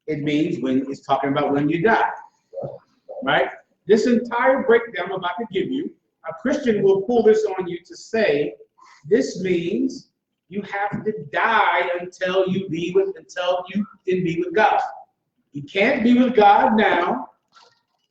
It means when it's talking about when you die, right? This entire breakdown I'm about to give you, a Christian will pull this on you to say, this means you have to die until you can be with God. You can't be with God now.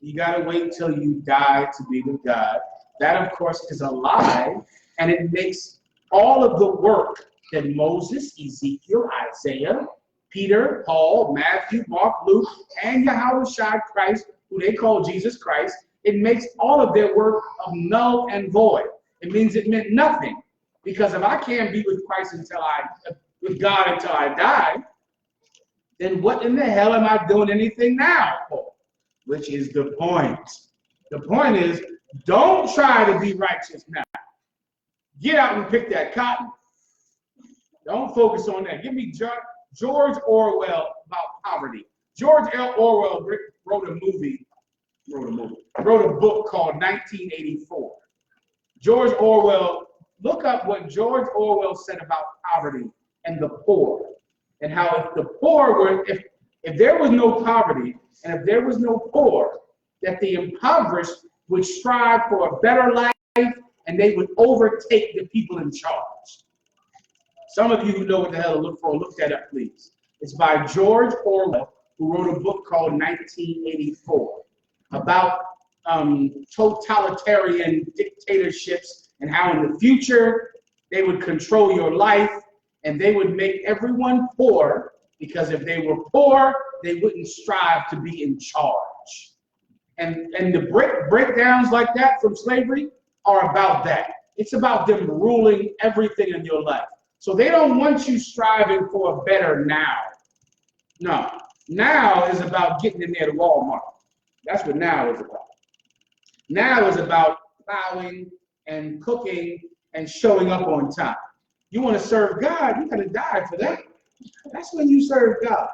You got to wait until you die to be with God. That, of course, is a lie, and it makes all of the work that Moses, Ezekiel, Isaiah, Peter, Paul, Matthew, Mark, Luke, and Yahushua Christ, who they call Jesus Christ, it makes all of their work of null and void. It means it meant nothing. Because if I can't be with Christ with God until I die, then what in the hell am I doing anything now for? Which is the point. The point is, don't try to be righteous now. Get out and pick that cotton. Don't focus on that. Give me George Orwell about poverty. George L. Orwell wrote a book called 1984. George Orwell, look up what George Orwell said about poverty and the poor, and how if the poor were, if there was no poverty and if there was no poor, that the impoverished would strive for a better life and they would overtake the people in charge. Some of you who know what the hell to look for, look that up, please. It's by George Orwell, who wrote a book called 1984 about totalitarian dictatorships and how in the future they would control your life and they would make everyone poor, because if they were poor, they wouldn't strive to be in charge. And the breakdowns like that from slavery are about that. It's about them ruling everything in your life. So they don't want you striving for a better now. No, now is about getting in there to Walmart. That's what now is about. Now is about plowing and cooking and showing up on time. You want to serve God, you got to die for that. That's when you serve God.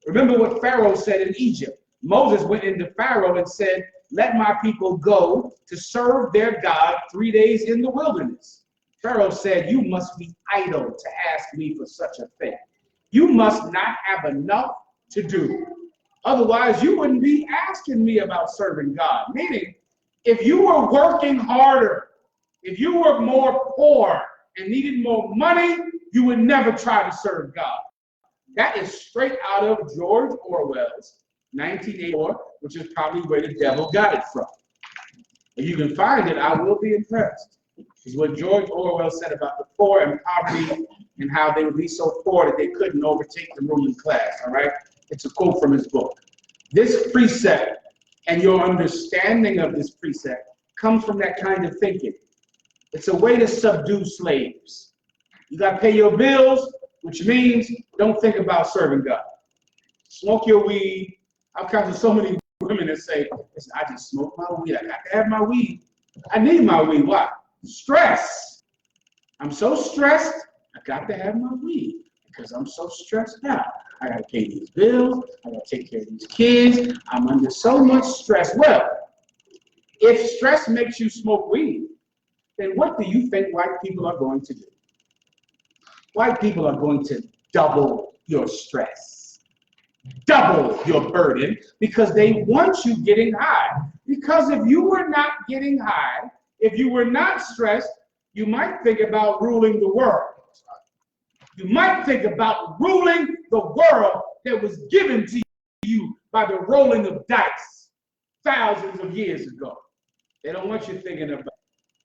Remember what Pharaoh said in Egypt. Moses went into Pharaoh and said, let my people go to serve their God 3 days in the wilderness. Pharaoh said, you must be idle to ask me for such a thing. You must not have enough to do. Otherwise, you wouldn't be asking me about serving God. Meaning, if you were working harder, if you were more poor and needed more money, you would never try to serve God. That is straight out of George Orwell's 1984, which is probably where the devil got it from. If you can find it, I will be impressed. Is what George Orwell said about the poor and poverty and how they would be so poor that they couldn't overtake the ruling class, all right? It's a quote from his book. This precept and your understanding of this precept comes from that kind of thinking. It's a way to subdue slaves. You got to pay your bills, which means don't think about serving God. Smoke your weed. I've come to so many women that say, listen, I just smoke my weed. I got to have my weed. I need my weed. Why? Stress. I'm so stressed, I got to have my weed because I'm so stressed out. I got to pay these bills. I got to take care of these kids. I'm under so much stress. Well, if stress makes you smoke weed, then what do you think white people are going to do? White people are going to double your stress, double your burden, because they want you getting high. Because if you were not getting high, if you were not stressed, you might think about ruling the world. You might think about ruling the world that was given to you by the rolling of dice thousands of years ago. They don't want you thinking about it.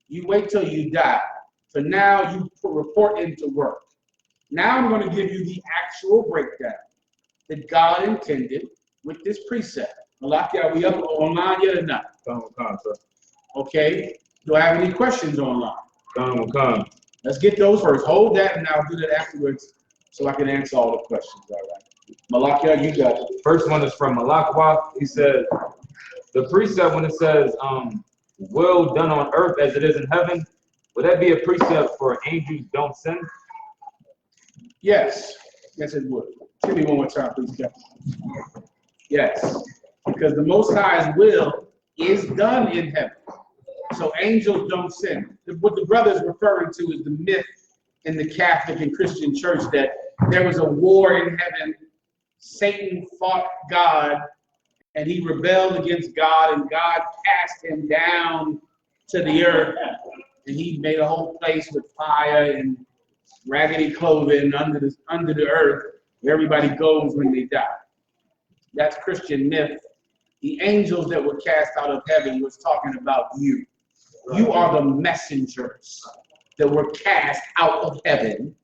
You wait till you die. For now, you report into work. Now I'm going to give you the actual breakdown that God intended with this precept. Malaki, are we up online yet or not? Okay. Do I have any questions online? Let's get those first. Hold that, and I'll do that afterwards so I can answer all the questions. All right. Malakia, you got it. First one is from Malakwa. He said, the precept, when it says, will done on earth as it is in heaven, would that be a precept for angels don't sin? Yes. Yes, it would. Give me one more time, please, Captain. Yes. Because the Most High's will is done in heaven. So angels don't sin. What the brother is referring to is the myth in the Catholic and Christian church that there was a war in heaven. Satan fought God, and he rebelled against God, and God cast him down to the earth, and he made a whole place with fire and raggedy clothing under the earth, where everybody goes when they die. That's Christian myth. The angels that were cast out of heaven was talking about you. You are the messengers that were cast out of heaven,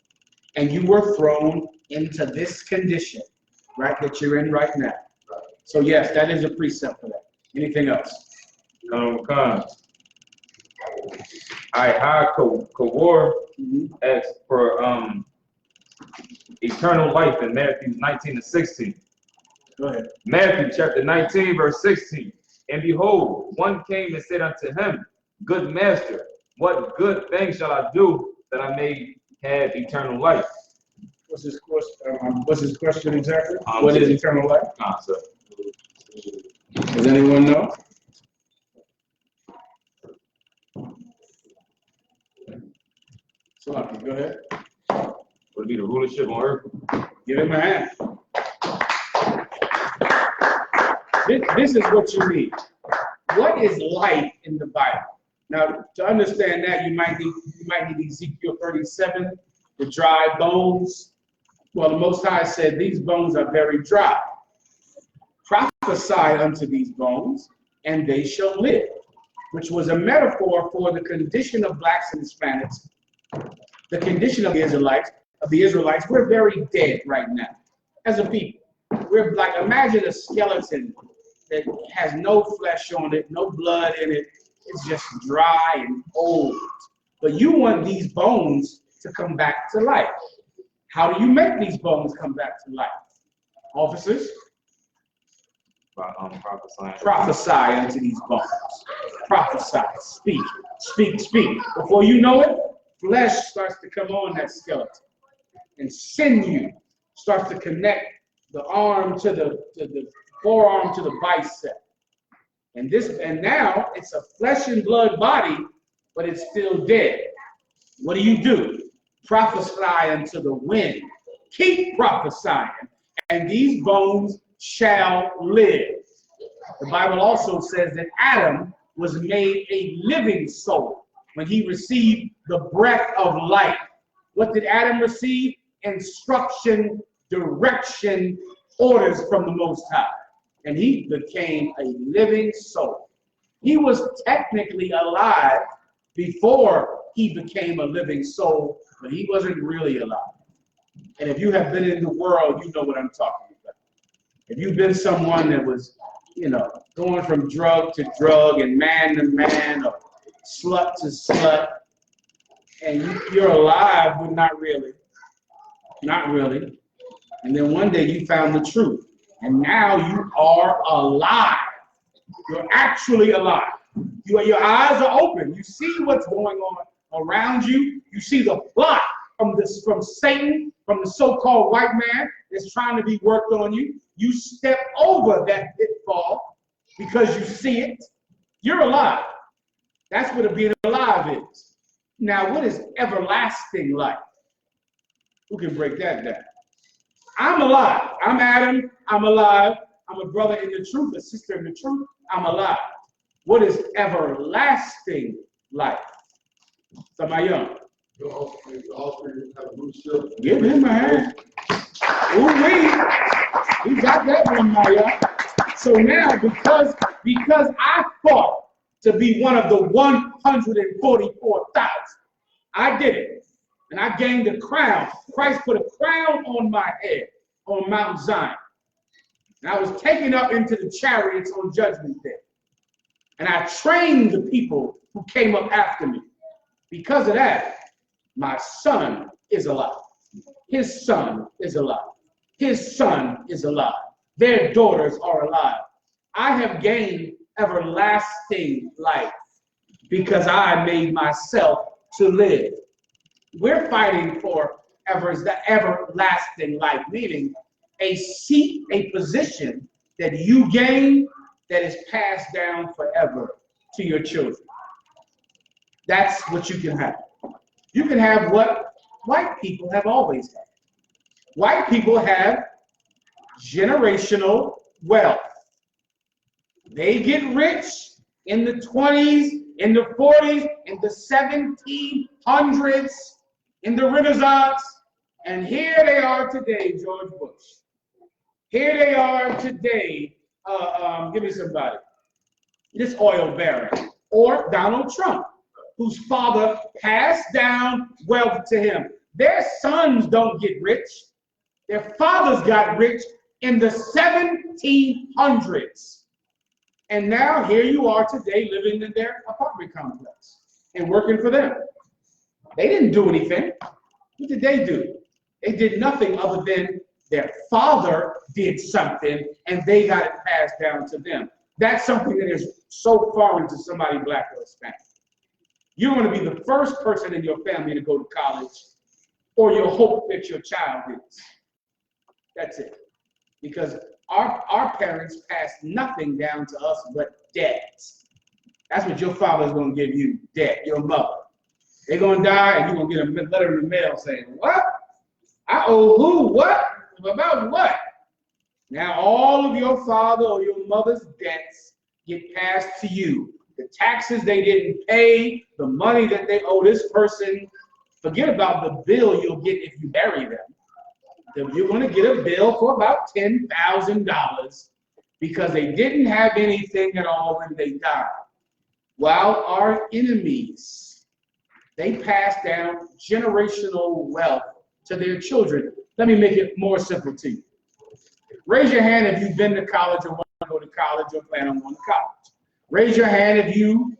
and you were thrown into this condition, right, that you're in right now. So yes, that is a precept for that. Anything else? All right, Kawar asks for eternal life in Matthew 19:16. Go ahead. Matthew chapter 19, verse 16. And behold, one came and said unto him, Good master, what good thing shall I do that I may have eternal life? What's his question exactly? What is eternal life? Does anyone know? So, go ahead. Would it be the rulership on earth? Give him a hand. This is what you need. What is life in the Bible? Now, to understand that, you might need Ezekiel 37, the dry bones. Well, the Most High said, these bones are very dry. Prophesy unto these bones, and they shall live, which was a metaphor for the condition of blacks and Hispanics, the condition of the Israelites. We're very dead right now as a people. We're like, imagine a skeleton that has no flesh on it, no blood in it. It's just dry and old. But you want these bones to come back to life. How do you make these bones come back to life? Officers? Prophesy unto these bones. Prophesy. Speak. Speak. Speak. Before you know it, flesh starts to come on that skeleton. And sinew starts to connect the arm to the forearm to the bicep. And now it's a flesh and blood body, but it's still dead. What do? Prophesy unto the wind. Keep prophesying, and these bones shall live. The Bible also says that Adam was made a living soul when he received the breath of life. What did Adam receive? Instruction, direction, orders from the Most High. And he became a living soul. He was technically alive before he became a living soul, but he wasn't really alive. And if you have been in the world, you know what I'm talking about. If you've been someone that was, going from drug to drug and man to man or slut to slut, and you're alive, but not really. Not really. And then one day you found the truth. And now you are alive. You're actually alive. Your eyes are open. You see what's going on around you. You see the plot from Satan, from the so-called white man that's trying to be worked on you. You step over that pitfall because you see it. You're alive. That's what being alive is. Now, what is everlasting life? Who can break that down? I'm alive. I'm Adam. I'm alive. I'm a brother in the truth, a sister in the truth. I'm alive. What is everlasting life? Samayon. Give him a hand. Ooh, we got that one, Maya. So now, because I fought to be one of the 144,000, I did it. And I gained a crown. Christ put a crown on my head on Mount Zion. And I was taken up into the chariots on Judgment Day. And I trained the people who came up after me. Because of that, my son is alive. His son is alive. His son is alive. Their daughters are alive. I have gained everlasting life because I made myself to live. We're fighting for the everlasting life, meaning a seat, a position that you gain that is passed down forever to your children. That's what you can have. You can have what white people have always had. White people have generational wealth. They get rich in the 20s, in the 40s, in the 1700s, in the Renaissance, and here they are today, George Bush. Here they are today, give me somebody, this oil baron, or Donald Trump, whose father passed down wealth to him. Their sons don't get rich. Their fathers got rich in the 1700s. And now here you are today living in their apartment complex and working for them. They didn't do anything. What did they do? They did nothing other than their father did something and they got it passed down to them. That's something that is so foreign to somebody black or Hispanic. You want to be the first person in your family to go to college, or you'll hope that your child is. That's it. Because our parents passed nothing down to us but debt. That's what your father's going to give you, debt, your mother. They're going to die and you're going to get a letter in the mail saying, what? I owe who? What? About what? Now all of your father or your mother's debts get passed to you. The taxes they didn't pay, the money that they owe this person, forget about the bill you'll get if you bury them. You're going to get a bill for about $10,000 because they didn't have anything at all when they died. While our enemies, they pass down generational wealth to their children. Let me make it more simple to you. Raise your hand if you've been to college or want to go to college or plan on going to college. Raise your hand if you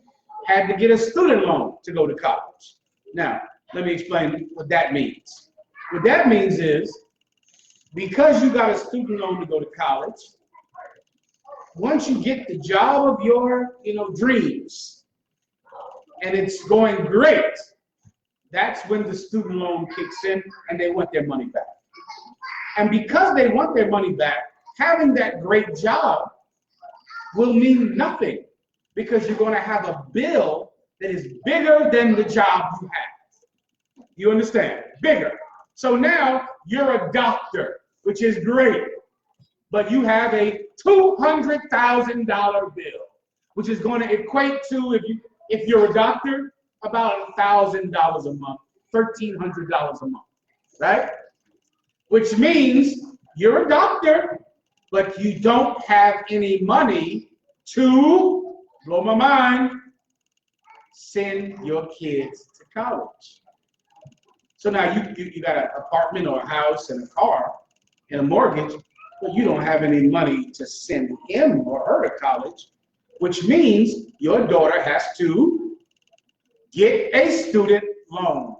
had to get a student loan to go to college. Now, let me explain what that means. What that means is, because you got a student loan to go to college, once you get the job of your dreams and it's going great, that's when the student loan kicks in and they want their money back. And because they want their money back, having that great job will mean nothing, because you're going to have a bill that is bigger than the job you have. You understand? Bigger. So now you're a doctor, which is great, but you have a $200,000 bill, which is going to equate to, if you're a doctor, about $1,000 a month, $1,300 a month, right? Which means you're a doctor, but you don't have any money to, blow my mind, send your kids to college. So now you got an apartment or a house and a car and a mortgage, but you don't have any money to send him or her to college, which means your daughter has to get a student loan.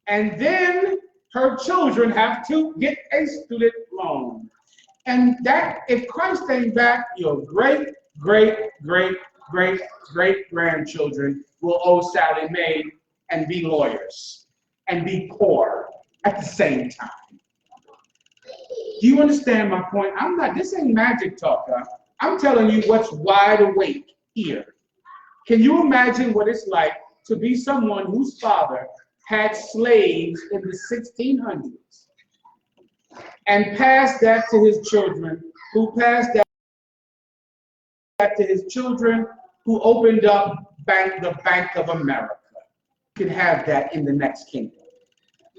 And then her children have to get a student loan. And that, if Christ ain't back, your great, great, great, great, great grandchildren will owe Sally Mae and be lawyers and be poor at the same time. Do you understand my point? This ain't magic talk, huh? I'm telling you what's wide awake here. Can you imagine what it's like to be someone whose father had slaves in the 1600s and passed that to his children, who passed that to his children, who opened up the Bank of America? You can have that in the next kingdom,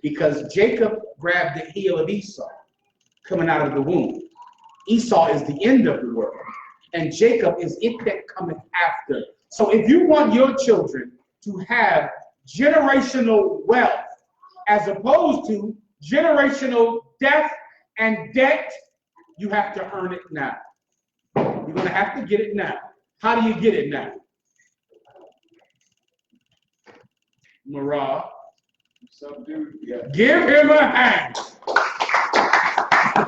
because Jacob grabbed the heel of Esau coming out of the womb. Esau is the end of the world, and Jacob is it that cometh after. So if you want your children to have generational wealth as opposed to generational death and debt, you have to earn it now. You're going to have to get it now. How do you get it now? Marah, give him a hand.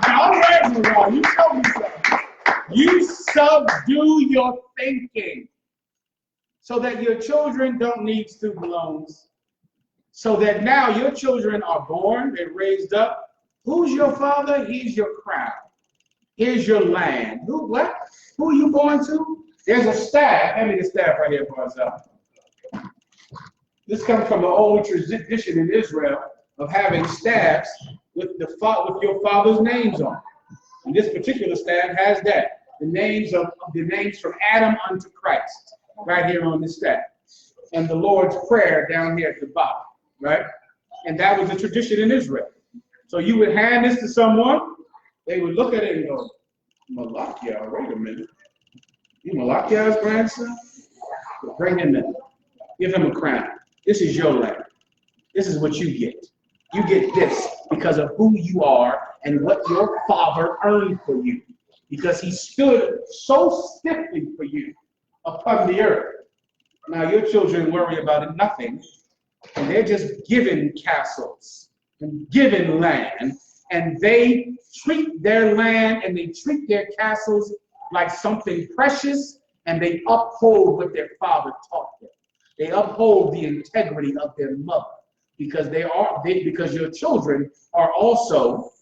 All right, Marah, you tell me something. You subdue your thinking so that your children don't need student loans, so that now your children are born, they're raised up. Who's your father? He's your crown. Here's your land. What? Who are you born to? There's a staff. Hand me the staff right here for myself. This comes from the old tradition in Israel of having staffs with your father's names on. And this particular staff has that. The names from Adam unto Christ, right here on this staff. And the Lord's Prayer down here at the bottom, right? And that was the tradition in Israel. So you would hand this to someone, they would look at it and go, Malachiah, wait a minute. You Malachiah's grandson? Bring him in. Give him a crown. This is your land. This is what you get. You get this because of who you are and what your father earned for you. Because he stood so stiffly for you upon the earth. Now your children worry about nothing. And they're just given castles and given land. And they treat their land and they treat their castles like something precious. And they uphold what their father taught them. They uphold the integrity of their mother. Because because your children are also,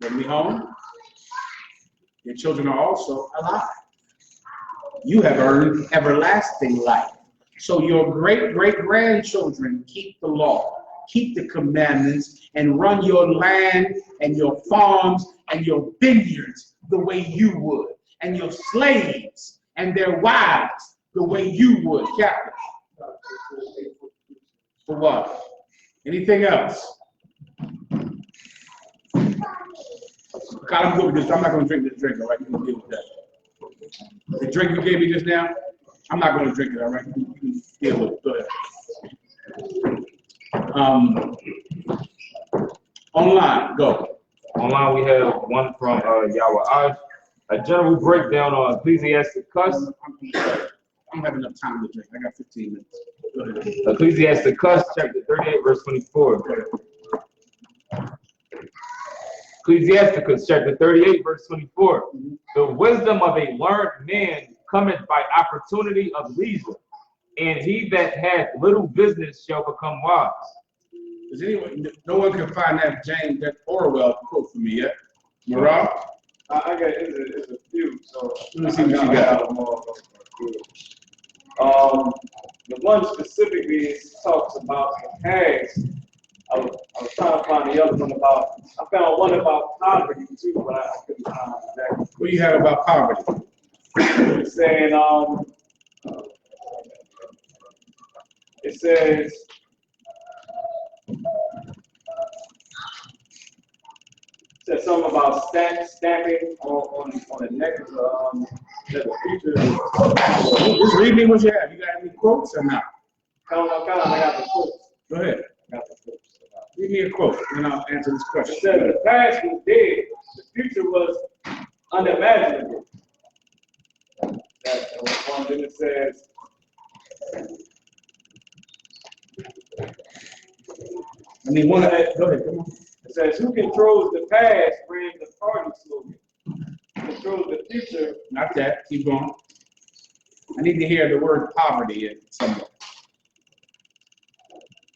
bring me home, your children are also alive. You have earned everlasting life. So your great-great-grandchildren keep the law, keep the commandments, and run your land and your farms and your vineyards the way you would, and your slaves and their wives the way you would, Captain. For what? Anything else? God, I'm good with this. I'm not going to drink this drink, all right? You can deal with that. The drink you gave me just now, I'm not going to drink it, all right? You can deal with it. Go ahead. Online, go. Online, we have one from Yahweh. A general breakdown on Ecclesiastic cuss. I don't have enough time to drink. I got 15 minutes. Go ahead. Ecclesiasticus, chapter 38, verse 24. Ecclesiasticus, chapter 38, verse 24. The wisdom of a learned man cometh by opportunity of leisure, and he that hath little business shall become wise. Does anyone? No one can find that Orwell quote for me yet. Marah? I got it's a few. So let me see what you got. The one specifically talks about the past. I was trying to find the other one about. I found one about poverty too, but I couldn't find exactly. What do you have about poverty? It's saying it says. Said something about stamping on the neck of the future. Just read me what you have. You got any quotes or not? I got the quotes. Go ahead. I got the quotes. Give me a quote, and I'll answer this question. It said the past was dead, the future was unimaginable. That was one. Then it says. I mean, one of that. Go ahead. Come on. It says, "Who controls the past?" Brings the party slogan. Controls the future. Not that. Keep going. I need to hear the word poverty somewhere.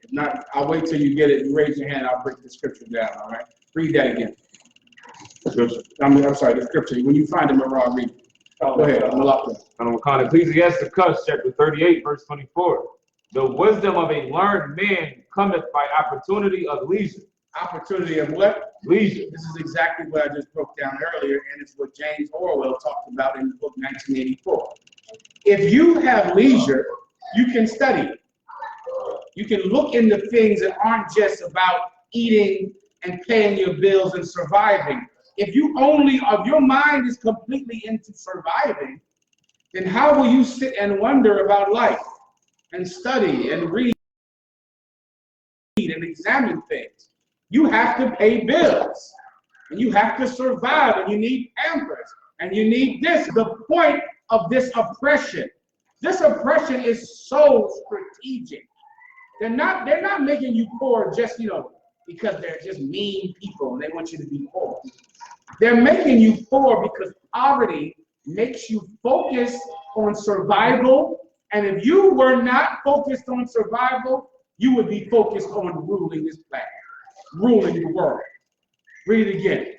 If not, I'll wait till you get it. You raise your hand. I'll break the scripture down. All right. Read that again. Scripture. I'm sorry. The scripture. When you find it, Marah, read it. Go ahead. Ecclesiasticus, chapter 38, verse 24. The wisdom of a learned man cometh by opportunity of leisure. Opportunity of what? Leisure. This is exactly what I just broke down earlier, and it's what James Orwell talked about in the book 1984. If you have leisure, you can study. You can look into things that aren't just about eating and paying your bills and surviving. If your mind is completely into surviving, then how will you sit and wonder about life and study and read and examine things? You have to pay bills, and you have to survive, and you need pampers, and you need this. The point of this oppression is so strategic. They're not making you poor just, because they're just mean people and they want you to be poor. They're making you poor because poverty makes you focus on survival, and if you were not focused on survival, you would be focused on ruling this planet. Ruling the world. Read it again.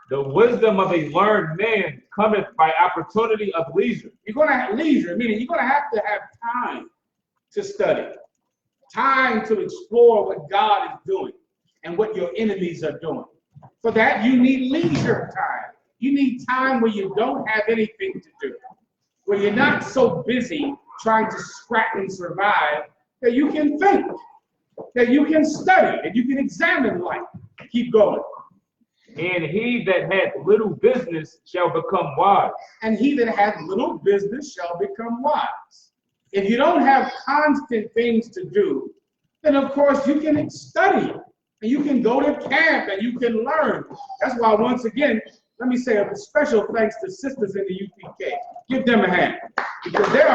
The wisdom of a learned man cometh by opportunity of leisure. You're going to have leisure, meaning you're going to have time to study, time to explore what God is doing and what your enemies are doing. For that, you need leisure time. You need time where you don't have anything to do, where you're not so busy trying to scrap and survive that you can think, that you can study, that you can examine life. Keep going. And he that had little business shall become wise. And he that hath little business shall become wise. If you don't have constant things to do, then of course you can study and you can go to camp and you can learn. That's why, once again, let me say a special thanks to sisters in the UPK. Give them a hand, because there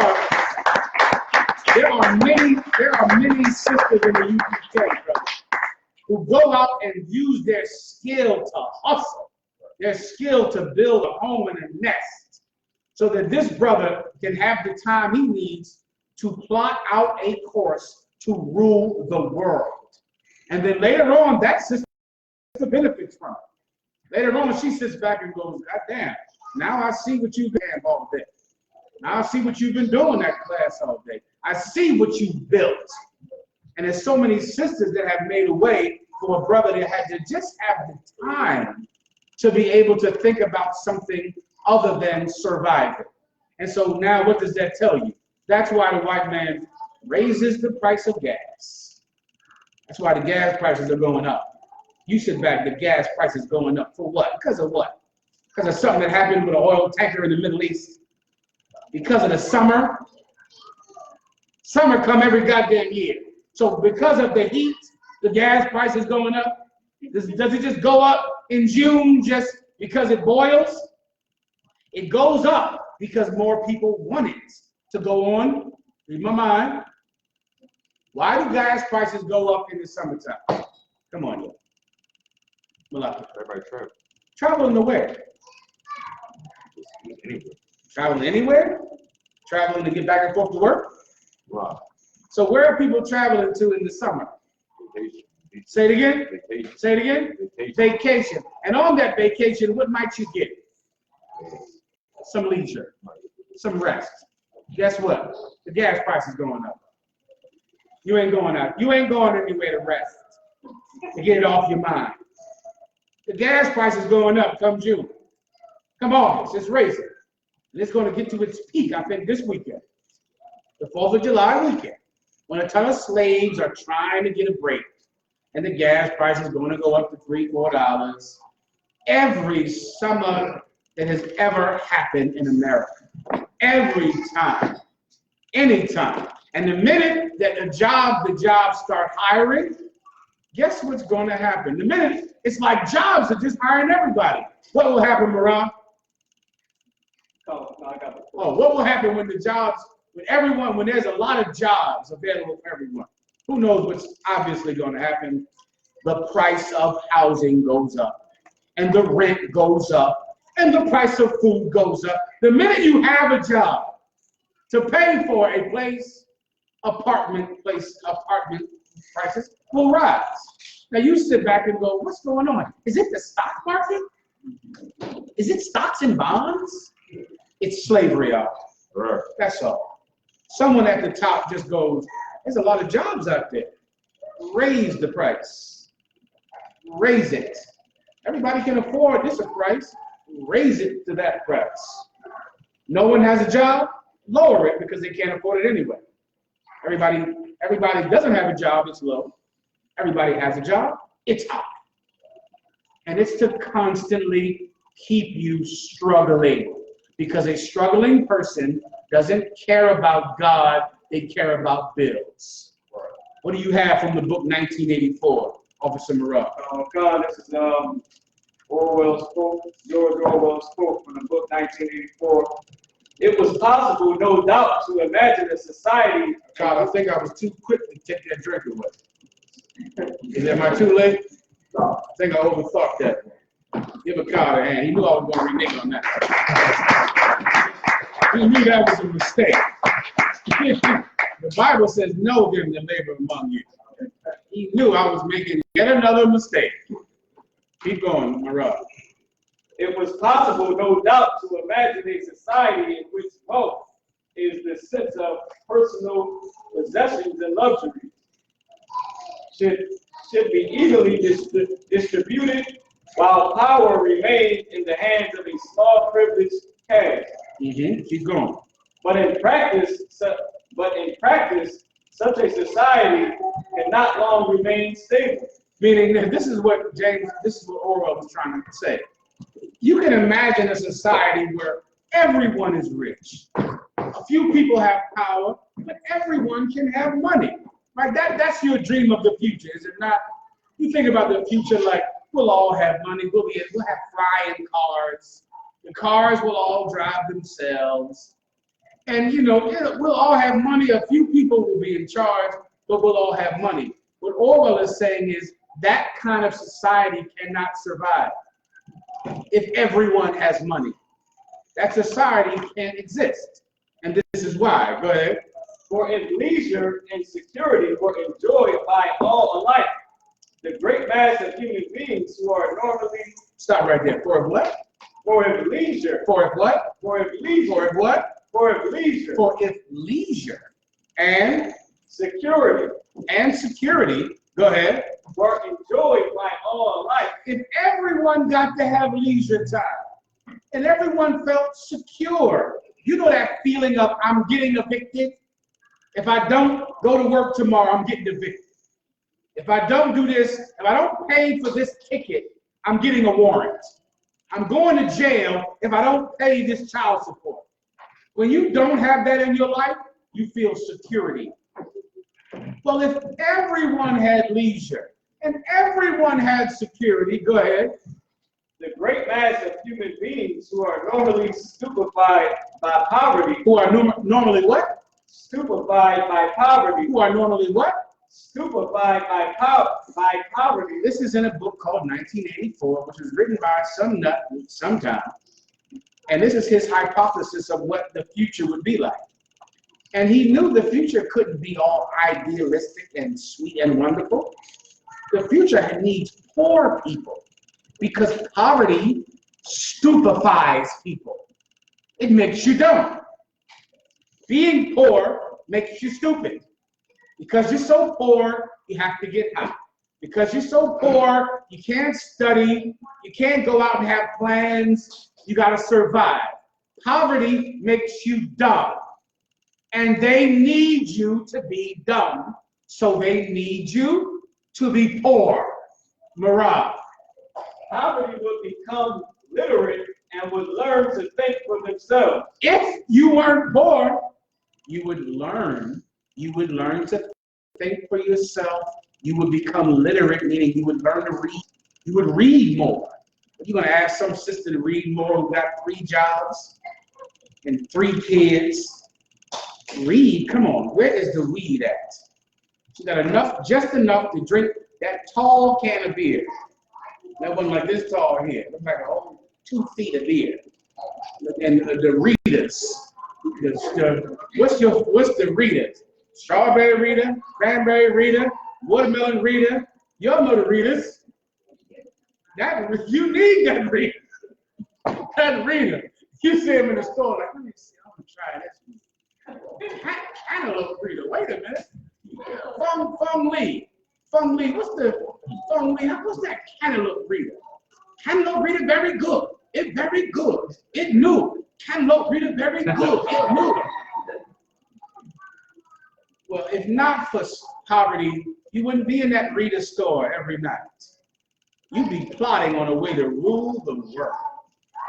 are many sisters in the UPK, brother, who go out and use their skill to hustle, their skill to build a home and a nest, so that this brother can have the time he needs to plot out a course to rule the world. And then later on, that sister benefits from it. Later on, she sits back and goes, God damn, now I see what you've been all day. Now I see what you've been doing that class all day. I see what you built. And there's so many sisters that have made a way for a brother that had to just have the time to be able to think about something other than surviving. And so now what does that tell you? That's why the white man raises the price of gas. That's why the gas prices are going up. You sit back, the gas price is going up for what? Because of what? Because of something that happened with an oil tanker in the Middle East? Because of the summer? Summer come every goddamn year. So because of the heat, the gas price is going up. Does it just go up in June just because it boils? It goes up because more people want it to go on. Read my mind. Why do gas prices go up in the summertime? Come on, y'all. Malaki. Everybody travel. Traveling to where? Anywhere. Traveling anywhere? Traveling to get back and forth to work? Wow. So where are people traveling to in the summer? Vacation. Say it again. Vacation. Say it again. Vacation. Vacation. And on that vacation, what might you get? Some leisure, some rest. Guess what? The gas price is going up. You ain't going out. You ain't going anywhere to rest, to get it off your mind. The gas price is going up come June. Come August, it's raising. And it's going to get to its peak, I think, this weekend. The 4th of July weekend, when a ton of slaves are trying to get a break, and the gas price is going to go up to $3, $4. Every summer that has ever happened in America. Every time. Anytime. And the minute that the jobs start hiring, guess what's going to happen? The minute it's like jobs are just hiring everybody. What will happen, Moran? What will happen when the jobs, when there's a lot of jobs available for everyone? Who knows what's obviously going to happen? The price of housing goes up, and the rent goes up, and the price of food goes up. The minute you have a job to pay for a place, apartment prices will rise. Now you sit back and go, what's going on? Is it the stock market? Is it stocks and bonds? It's slavery out there. Right. That's all. Someone at the top just goes, there's a lot of jobs out there. Raise the price. Raise it. Everybody can afford this price. Raise it to that price. No one has a job, lower it because they can't afford it anyway. Everybody doesn't have a job, it's low. Everybody has a job, it's high. And it's to constantly keep you struggling, because a struggling person doesn't care about God, they care about bills. What do you have from the book 1984, Officer Moreau? God, this is Orwell's quote, George Orwell's quote from the book 1984. It was possible, no doubt, to imagine a society. God, I think I was too quick to take that drink away. Am I too late? No, I think I overthought that. Give a card a hand. He knew I was going to renege on that. He knew that was a mistake. The Bible says, know them that labor among you. He knew I was making yet another mistake. Keep going, Marab. It was possible, no doubt, to imagine a society in which wealth is the sense of personal possessions and luxuries should be evenly distributed, while power remains in the hands of a privileged caste. Keep going. But in practice, such a society cannot long remain stable. Meaning that this is what Orwell was trying to say. You can imagine a society where everyone is rich. A few people have power, but everyone can have money. Right? That's your dream of the future, is it not? You think about the future like we'll all have money, we'll have flying cars. The cars will all drive themselves. And we'll all have money. A few people will be in charge, but we'll all have money. What Orwell is saying is that kind of society cannot survive if everyone has money. That society can't exist. And this is why. Go ahead. For if leisure and security were enjoyed by all alike, the great mass of human beings who are normally... Stop right there. For if what? For if leisure. For if what? For if leisure. For if what? For if leisure. For if leisure and security. And security. Go ahead. Were enjoyed by all alike. If everyone got to have leisure time and everyone felt secure, you know that feeling of I'm getting evicted? If I don't go to work tomorrow, I'm getting evicted. If I don't do this, if I don't pay for this ticket, I'm getting a warrant. I'm going to jail if I don't pay this child support. When you don't have that in your life, you feel security. Well, if everyone had leisure and everyone had security, go ahead. The great mass of human beings who are normally stupefied by poverty. Who are normally what? Stupefied by poverty. Who are normally what? Stupefied by poverty. This is in a book called 1984, which was written by some nut sometime. And this is his hypothesis of what the future would be like. And he knew the future couldn't be all idealistic and sweet and wonderful. The future needs poor people because poverty stupefies people. It makes you dumb. Being poor makes you stupid. Because you're so poor, you have to get high. Because you're so poor, you can't study, you can't go out and have plans, you gotta survive. Poverty makes you dumb. And they need you to be dumb, so they need you to be poor. Morale. Poverty would become literate and would learn to think for themselves. If you weren't poor, you would learn to think for yourself. You would become literate, meaning you would learn to read. You would read more. You're going to ask some sister to read more who got 3 jobs and 3 kids. Read, come on, where is the weed at? She got enough, just enough to drink that tall can of beer. That wasn't like this tall here. It looked like a whole 2 feet of beer. And the Ritas. What's the Rita? Strawberry Rita, cranberry Rita, watermelon Rita. Y'all know the Ritas. You need that Rita. That Rita. You see him in the store like, let me see, I'm gonna try this. Cantaloupe Rita. Wait a minute. Fung Lee. What's that cantaloupe Rita? Cantaloupe Rita very good. It very good. It new. Cantaloupe Rita very good. It new. Well, if not for poverty, you wouldn't be in that Rita store every night. You'd be plotting on a way to rule the world.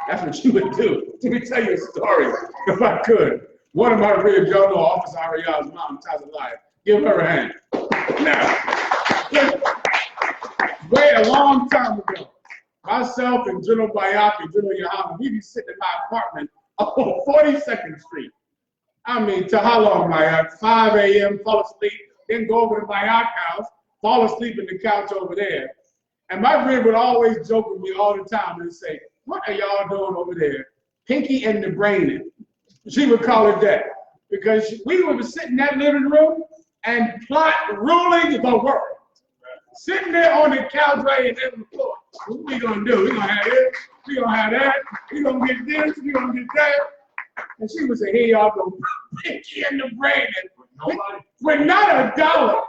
That's what you would do. Let me tell you a story, if I could. One of my ribs, y'all know Officer Ariel's mom, Taza Live. Give her a hand. Now, way a long time ago, myself and General Bayak and General Yohama, we'd be sitting in my apartment up on 42nd Street. I mean, to how long, Bayak? 5 a.m., fall asleep, then go over to Bayak house, fall asleep in the couch over there. And my rib would always joke with me all the time and say, what are y'all doing over there? Pinky and the braining. She would call it that. Because we would sit in that living room and plot ruling the world. Sitting there on the couch right there on the floor. What we gonna do? We gonna have this, we gonna have that, we gonna get this, we gonna get that. And she would say, here y'all go, Pinky and the braining. With not $1,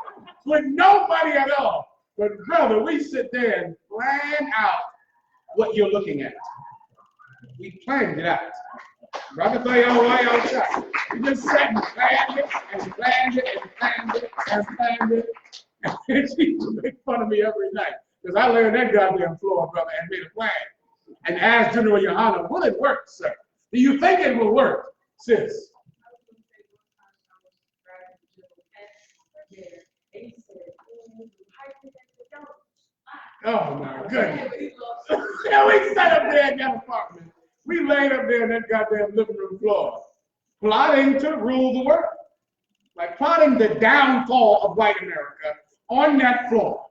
with nobody at all. But brother, we sit there and plan out what you're looking at. We planned it out. Brother, tell y'all why y'all try. We just sat and planned it and planned it and planned it and planned it. And she used to make fun of me every night. Because I lay on that goddamn floor, brother, and made a plan. And asked General Yohana, will it work, sir? Do you think it will work, sis? Oh my goodness. Yeah, we sat up there in that apartment. We laid up there in that goddamn living room floor, plotting to rule the world. Like plotting the downfall of white America on that floor.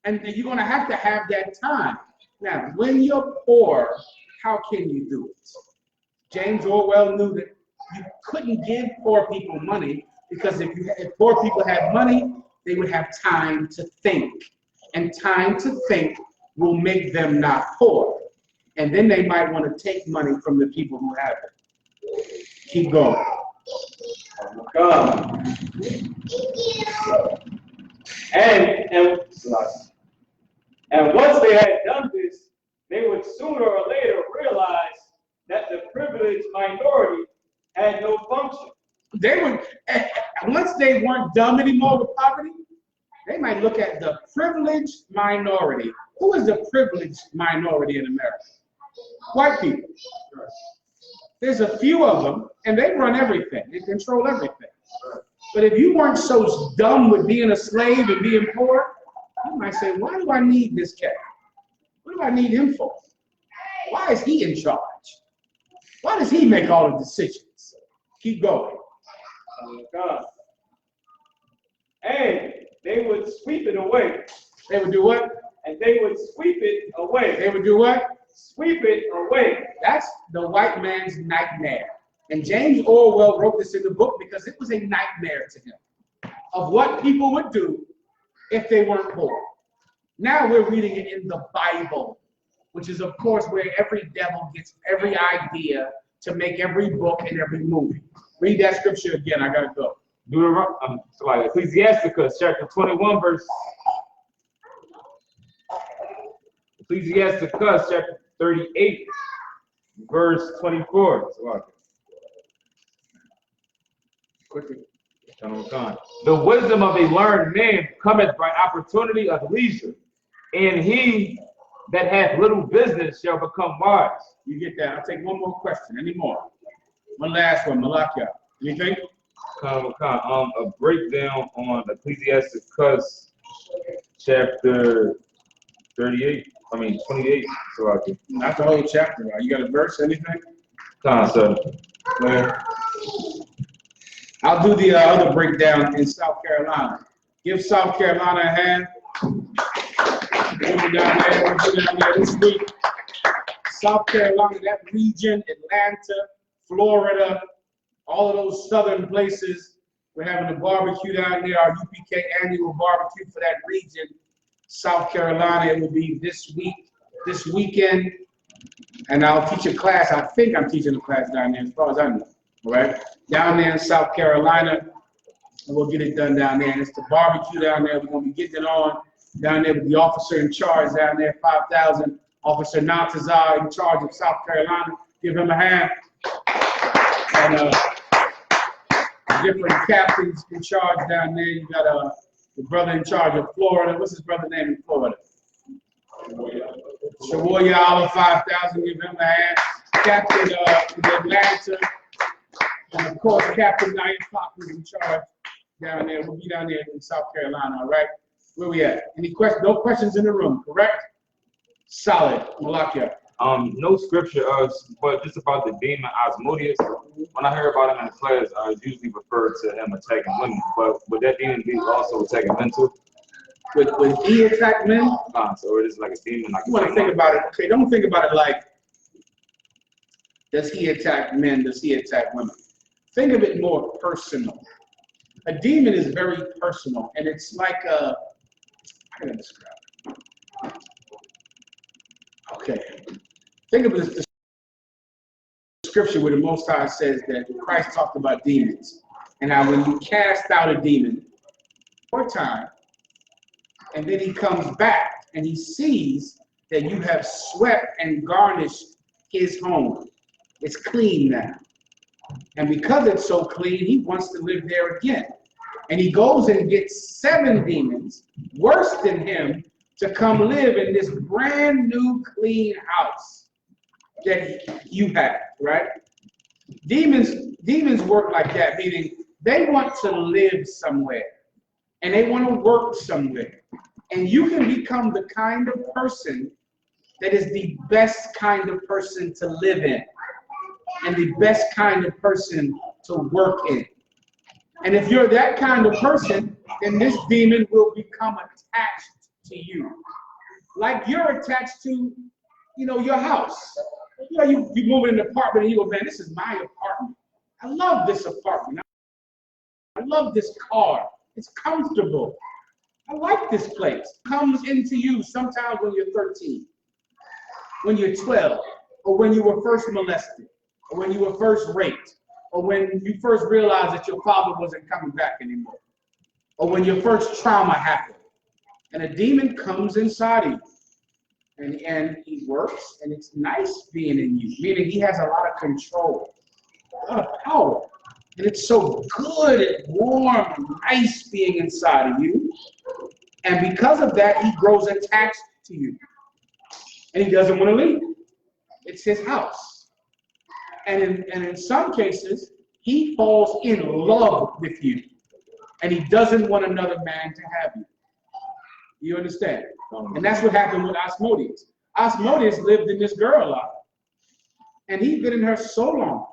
And you're going to have that time. Now, when you're poor, how can you do it? James Orwell knew that you couldn't give poor people money because if poor people had money, they would have time to think. And time to think will make them not poor. And then they might want to take money from the people who have it. Keep going. Oh my God. And once they had done this, they would sooner or later realize that the privileged minority had no function. They would, once they weren't dumb anymore with poverty, they might look at the privileged minority. Who is the privileged minority in America? White people. There's a few of them, and they run everything. They control everything. But if you weren't so dumb with being a slave and being poor, you might say, why do I need this cat? What do I need him for? Why is he in charge? Why does he make all the decisions? Keep going. Oh God. And they would sweep it away. They would do what? And they would sweep it away. They would do what? Sweep it away. That's the white man's nightmare. And James Orwell wrote this in the book because it was a nightmare to him of what people would do if they weren't poor. Now we're reading it in the Bible, which is, of course, where every devil gets every idea to make every book and every movie. Read that scripture again. I gotta go. Ecclesiasticus chapter 21, verse. Ecclesiasticus chapter 38, verse 24. Quickly. The wisdom of a learned man cometh by opportunity of leisure, and he that hath little business shall become wise. You get that. I'll take one more question. Any more? One last one. Malakia. Anything? A breakdown on Ecclesiasticus chapter 28. 28. Not the whole chapter. You got a verse? Anything? So. I'll do the other breakdown in South Carolina. Give South Carolina a hand. We'll be down there this week. South Carolina, that region, Atlanta, Florida, all of those southern places. We're having a barbecue down there, our UPK annual barbecue for that region. South Carolina, it will be this weekend. And I'll teach a class. I think I'm teaching a class down there as far as I know. All right? Down there in South Carolina, and we'll get it done down there. And it's the barbecue down there. We're going to be getting it on down there with the officer in charge down there, 5,000. Officer Nantazar in charge of South Carolina. Give him a hand. And different captains in charge down there. You got the brother in charge of Florida. What's his brother's name in Florida? Shawoya Olive 5,000. Give him a hand. Captain in Atlanta. And of course, Captain Diane Fox is in charge down there. We'll be down there in South Carolina, all right? Where we at? Any questions? No questions in the room, correct? Solid. Malakia. No scripture, but just about the demon Asmodeus. When I hear about him in the class, I usually refer to him attacking women. But would that demon be also attacking men too? Would he attack men? So it is like a demon. Like you want to think about it. Okay, don't think about it like, does he attack men? Does he attack women? Think of it more personal. A demon is very personal, and it's like a, how can I describe it? Okay. Think of it as the scripture where the Most High says that Christ talked about demons, and how when you cast out a demon for a time, and then he comes back and he sees that you have swept and garnished his home. It's clean now. And because it's so clean, he wants to live there again. And he goes and gets 7 demons, worse than him, to come live in this brand new clean house that you have, right? Demons work like that, meaning they want to live somewhere and they want to work somewhere. And you can become the kind of person that is the best kind of person to live in and the best kind of person to work in. And if you're that kind of person, then this demon will become attached to you. Like you're attached to, your house. You move in an apartment and you go, man, this is my apartment. I love this apartment. I love this car. It's comfortable. I like this place. It comes into you sometimes when you're 13, when you're 12, or when you were first molested, or when you were first raped, or when you first realized that your father wasn't coming back anymore, or when your first trauma happened. And a demon comes inside of you. And he works, and it's nice being in you, meaning he has a lot of control, a lot of power. And it's so good and warm and nice being inside of you. And because of that, he grows attached to you. And he doesn't want to leave. It's his house. And in some cases, he falls in love with you. And he doesn't want another man to have you. You understand? And that's what happened with Asmodeus. Asmodeus lived in this girl life. And he'd been in her so long.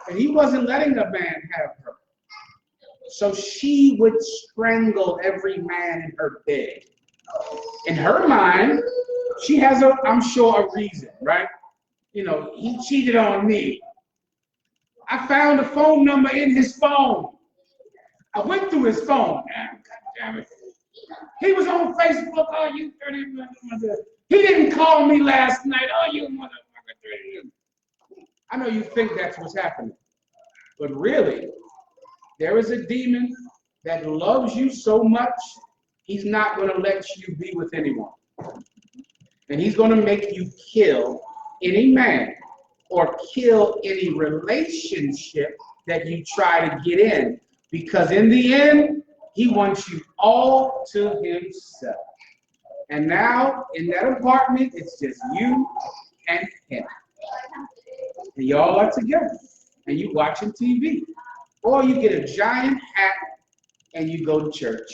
And he wasn't letting a man have her. So she would strangle every man in her bed. In her mind, she has, I'm sure, a reason, right? He cheated on me. I found a phone number in his phone. I went through his phone. God damn it. He was on Facebook. Oh, you dirty mother. He didn't call me last night. Oh, you motherfucker. I know you think that's what's happening. But really, there is a demon that loves you so much, he's not going to let you be with anyone. And he's going to make you kill any man or kill any relationship that you try to get in. Because in the end, he wants you all to himself. And now, in that apartment, it's just you and him. And y'all are together. And you watching TV. Or you get a giant hat and you go to church.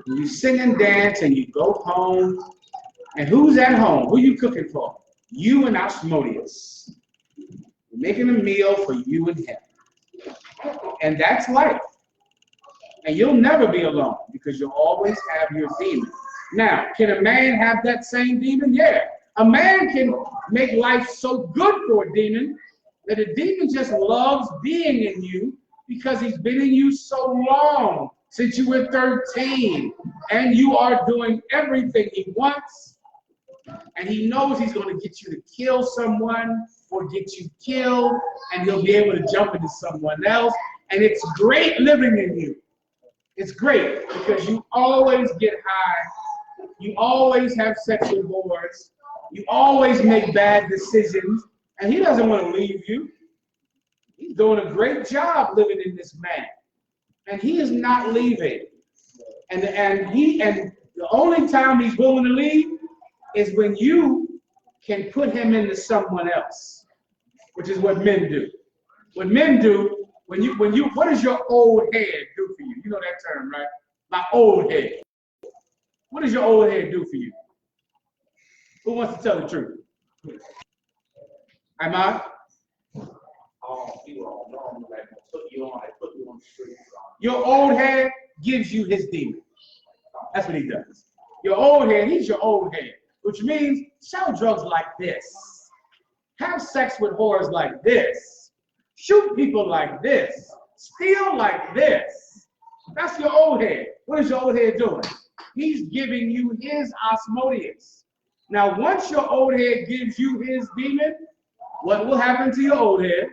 And you sing and dance and you go home. And who's at home? Who are you cooking for? You and Asmodeus. You're making a meal for you and him. And that's life. And you'll never be alone because you'll always have your demon. Now, can a man have that same demon? Yeah. A man can make life so good for a demon that a demon just loves being in you because he's been in you so long, since you were 13, and you are doing everything he wants, and he knows he's going to get you to kill someone or get you killed, and he'll be able to jump into someone else, and it's great living in you. It's great because you always get high, you always have sexual wars, you always make bad decisions, and he doesn't want to leave you. He's doing a great job living in this man. And he is not leaving. And the only time he's willing to leave is when you can put him into someone else, which is what men do. What men do, what does your old head do for you? You know that term, right? My old head. What does your old head do for you? Who wants to tell the truth? Am I? Your old head gives you his demon. That's what he does. Your old head, he's your old head, which means sell drugs like this, have sex with whores like this, shoot people like this, steal like this. That's your old head. What is your old head doing? He's giving you his Asmodeus. Now, once your old head gives you his demon, what will happen to your old head?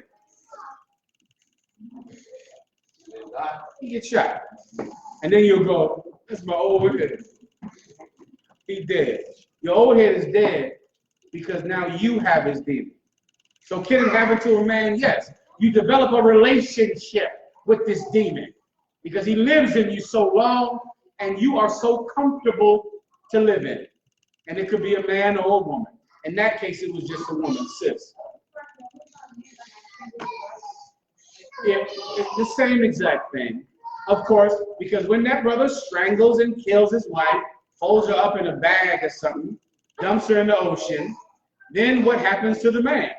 He gets shot. And then you'll go, that's my old head. He's dead. Your old head is dead because now you have his demon. So can it happen to a man? Yes. You develop a relationship with this demon because he lives in you so long and you are so comfortable to live in it. And it could be a man or a woman. In that case, it was just a woman, sis. It's the same exact thing, of course, because when that brother strangles and kills his wife, holds her up in a bag or something, dumps her in the ocean, then what happens to the man?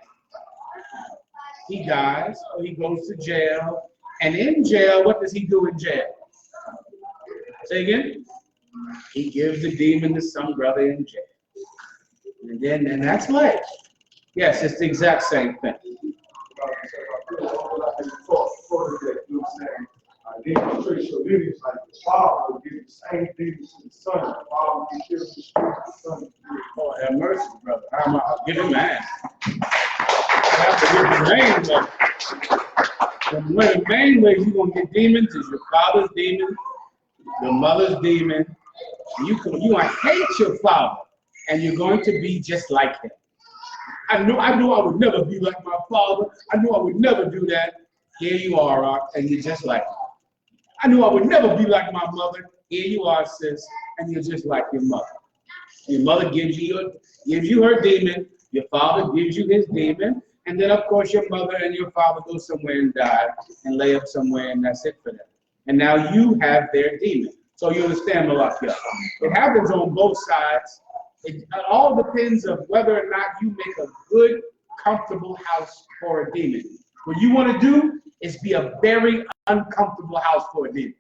He dies, or he goes to jail, and in jail, what does he do in jail? Say again? He gives the demon to some brother in jail. And that's life. Yes, it's the exact same thing. Oh, have mercy, brother. I'll give him mine. I have to give the main way. One of the main ways you're going to get demons is your father's demon, your mother's demon. You want to hate your father, and you're going to be just like him. I knew I would never be like my father. I knew I would never do that. Here you are, and you're just like him. I knew I would never be like my mother. Here you are, sis, and you're just like your mother. Your mother gives you her demon. Your father gives you his demon. And then, of course, your mother and your father go somewhere and die and lay up somewhere, and that's it for them. And now you have their demon. So you understand, Malakia. It happens on both sides. It all depends on whether or not you make a good, comfortable house for a demon. What you want to do is be a very uncomfortable house for a demon.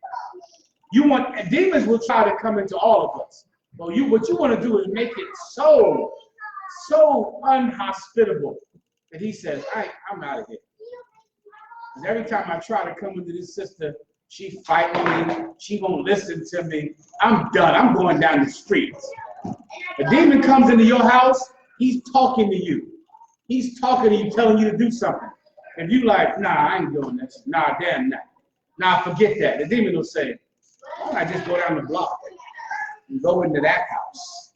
Demons will try to come into all of us. Well, what you want to do is make it so unhospitable that he says, I'm out of here. Because every time I try to come into this sister, she fighting me, she won't listen to me. I'm done. I'm going down the streets. A demon comes into your house, he's talking to you. He's talking to you, telling you to do something. If you like, nah, I ain't doing this. Nah, damn nah. Nah, forget that. The demon will say, why don't I just go down the block and go into that house?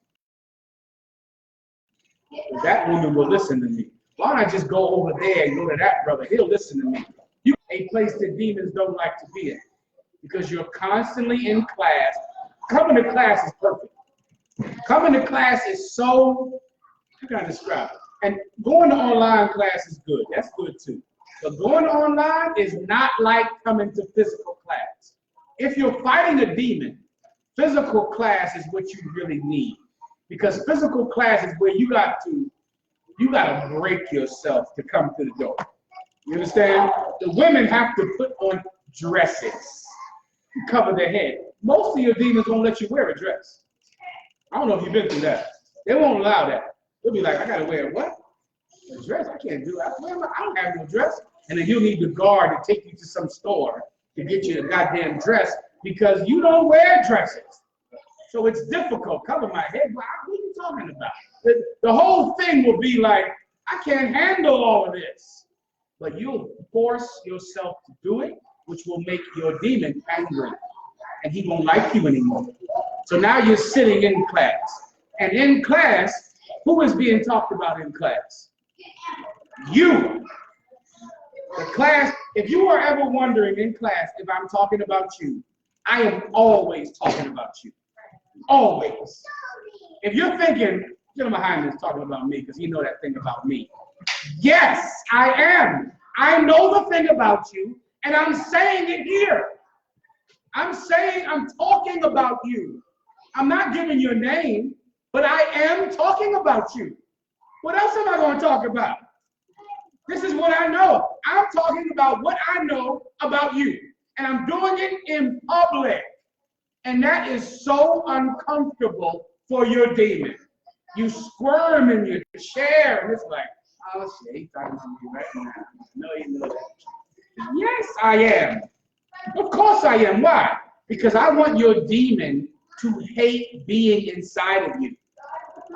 That woman will listen to me. Why don't I just go over there and go to that brother? He'll listen to me. You a place that demons don't like to be in because you're constantly in class. Coming to class is perfect. Coming to class is so, how can I describe it? And going to online class is good. That's good too. But going online is not like coming to physical class. If you're fighting a demon, physical class is what you really need. Because physical class is where you got to break yourself to come to the door. You understand? The women have to put on dresses to cover their head. Most of your demons won't let you wear a dress. I don't know if you've been through that. They won't allow that. They'll be like, I gotta wear what? A dress? I can't do that. I don't have no dress. And then you'll need the guard to take you to some store to get you a goddamn dress because you don't wear dresses. So it's difficult. Cover my head. What are you talking about? The whole thing will be like, I can't handle all of this. But you'll force yourself to do it, which will make your demon angry. And he won't like you anymore. So now you're sitting in class. And in class, who is being talked about in class? You. The class, if you are ever wondering in class if I'm talking about you, I am always talking about you. Always. If you're thinking, Mahayaman is talking about me because he know that thing about me. Yes, I am. I know the thing about you, and I'm saying it here. I'm talking about you. I'm not giving your name, but I am talking about you. What else am I going to talk about? This is what I know. I'm talking about what I know about you, and I'm doing it in public. And that is so uncomfortable for your demon. You squirm in your chair, and it's like, oh shit, he's talking about me right now. No, you know that. Yes, I am. Of course I am. Why? Because I want your demon to hate being inside of you.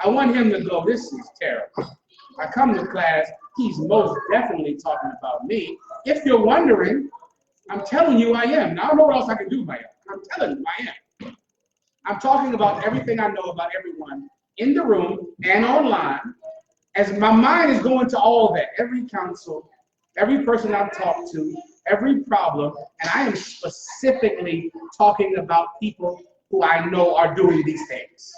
I want him to go, this is terrible. I come to class, he's most definitely talking about me. If you're wondering, I'm telling you I am. Now, I don't know what else I can do by it. I'm telling you I am. I'm talking about everything I know about everyone in the room and online. as my mind is going to all that, every counsel, every person I've talked to, every problem, and I am specifically talking about people who I know are doing these things.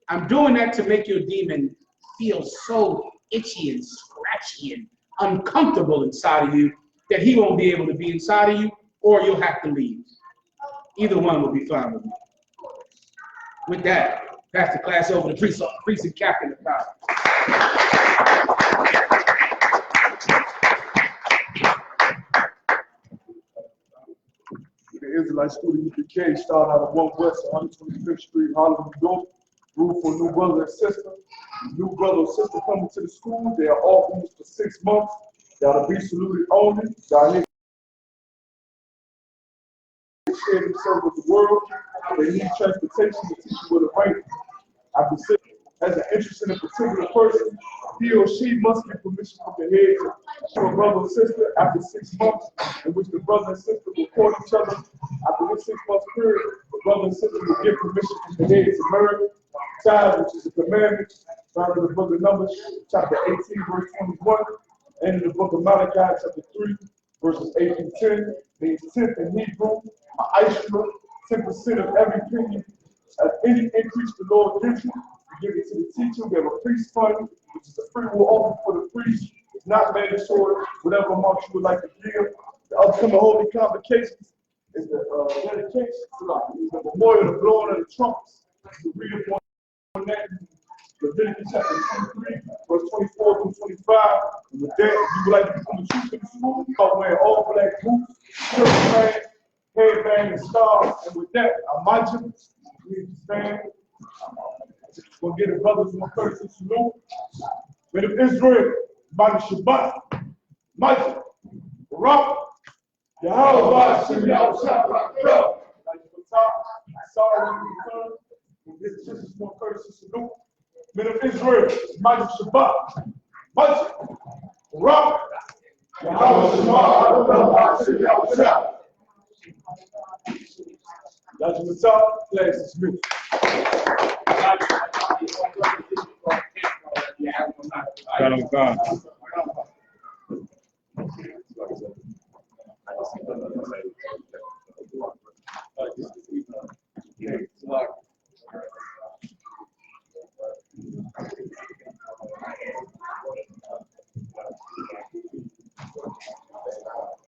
I'm doing that to make your demon feel so itchy and scratchy and uncomfortable inside of you that he won't be able to be inside of you, or you'll have to leave. Either one will be fine with me. With that, pass the class over to precinct captain of power. The Israelite student UPK started out at 1 West 125th Street, Harlem, New York. Room for new brother and sister. New brother or sister coming to the school. They are orphans for 6 months. They are to be saluted only. Y'all need to share themselves with the world. They need transportation to teach you where to rank. After sitting as an interest in a particular person, he or she must get permission from the head to a brother or sister after 6 months, in which the brother and sister will court each other. After this 6 month period, the brother and sister will get permission from the head to marry. Child, which is a commandment, found in the book of Numbers, chapter 18, verse 21, and in the book of Malachi, chapter 3, verses 8 through 10, means 10th in Hebrew, Aishma, 10% of every penny. Any increase the Lord gives you, you give it to the teacher. We have a priest fund, which is a free will offering for the priest. It's not mandatory, whatever amount you would like to give. The upcoming holy convocations is the dedication, the memorial, the blowing of the trumpets. To read upon that, Leviticus chapter 23, verse 24 through 25. And with that, if you would like to become a true to the school, I'll wear all black boots, silver band, headband, and stars. And with that, I'm Mahayaman. Please stand. We'll get the brothers in the courtesy salute. Men of Israel, Bani Shabbat, Mahayaman, Barak, Yahweh, Shem Yahweh, sorry, this is more courtesy salute. Men of Israel, Mahayaman Shabbat, Mahayaman, Barak, Yahweh, Shem Yahweh. That's up, class is me. God.